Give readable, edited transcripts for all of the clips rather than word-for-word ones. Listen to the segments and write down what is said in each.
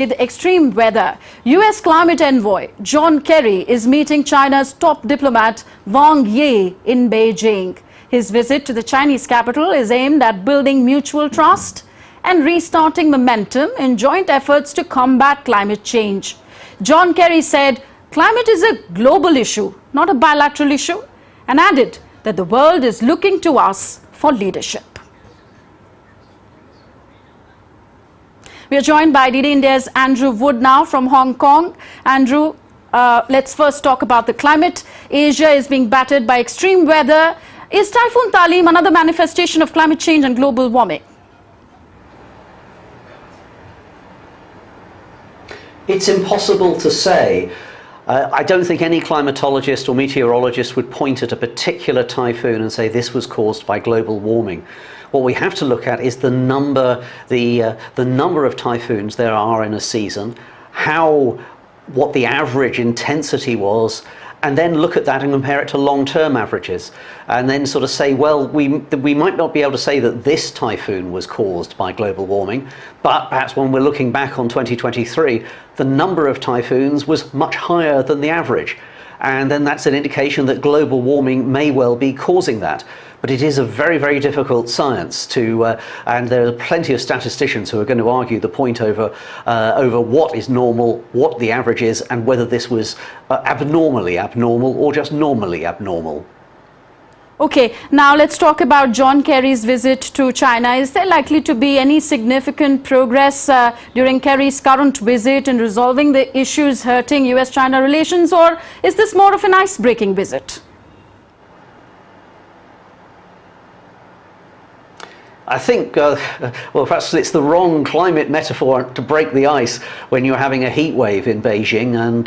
With extreme weather, US climate envoy John Kerry is meeting China's top diplomat Wang Yi in Beijing. His visit to the Chinese capital is aimed at building mutual trust and restarting momentum in joint efforts to combat climate change. John Kerry said climate is a global issue, not a bilateral issue, and added that the world is looking to us for leadership. We are joined by DD India's Andrew Wood now from Hong Kong. Andrew, let's first talk about the climate. Asia is being battered by extreme weather. Is Typhoon Talim another manifestation of climate change and global warming? It's impossible to say. I don't think any climatologist or meteorologist would point at a particular typhoon and say this was caused by global warming. What we have to look at is the number of typhoons there are in a season, what the average intensity was, and then look at that and compare it to long-term averages, and then sort of say, well, we might not be able to say that this typhoon was caused by global warming, but perhaps when we're looking back on 2023, the number of typhoons was much higher than the average, and then that's an indication that global warming may well be causing that. But it is a very, very difficult science and there are plenty of statisticians who are going to argue the point over what is normal, what the average is, and whether this was abnormally abnormal or just normally abnormal. Okay, now let's talk about John Kerry's visit to China. Is there likely to be any significant progress during Kerry's current visit in resolving the issues hurting US-China relations, or is this more of an ice-breaking visit? I think, well, perhaps it's the wrong climate metaphor to break the ice when you're having a heat wave in Beijing and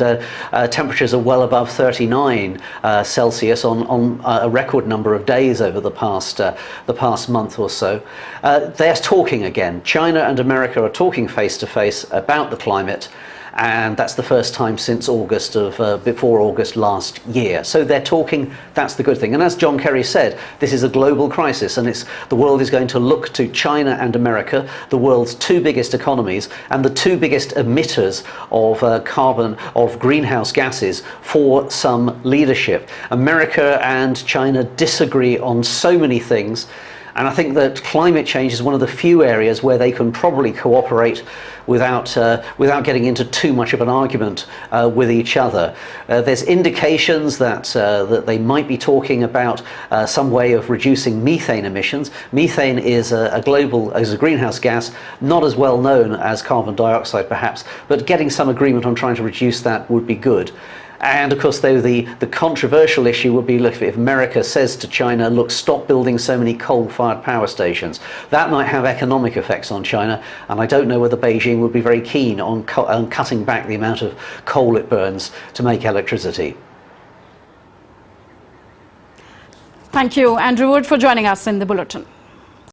temperatures are well above 39 Celsius on a record number of days over the past month or so. They're talking again. China and America are talking face to face about the climate. And that's the first time since before August last year. So they're talking, that's the good thing. And as John Kerry said, this is a global crisis, and the world is going to look to China and America, the world's two biggest economies and the two biggest emitters of greenhouse gases, for some leadership. America and China disagree on so many things. And I think that climate change is one of the few areas where they can probably cooperate without getting into too much of an argument with each other. There's indications that they might be talking about some way of reducing methane emissions. Methane is a greenhouse gas, not as well known as carbon dioxide perhaps, but getting some agreement on trying to reduce that would be good. And of course, though, the controversial issue would be if America says to China, look, stop building so many coal-fired power stations. That might have economic effects on China, and I don't know whether Beijing would be very keen on cutting back the amount of coal it burns to make electricity. Thank you, Andrew Wood, for joining us in the Bulletin.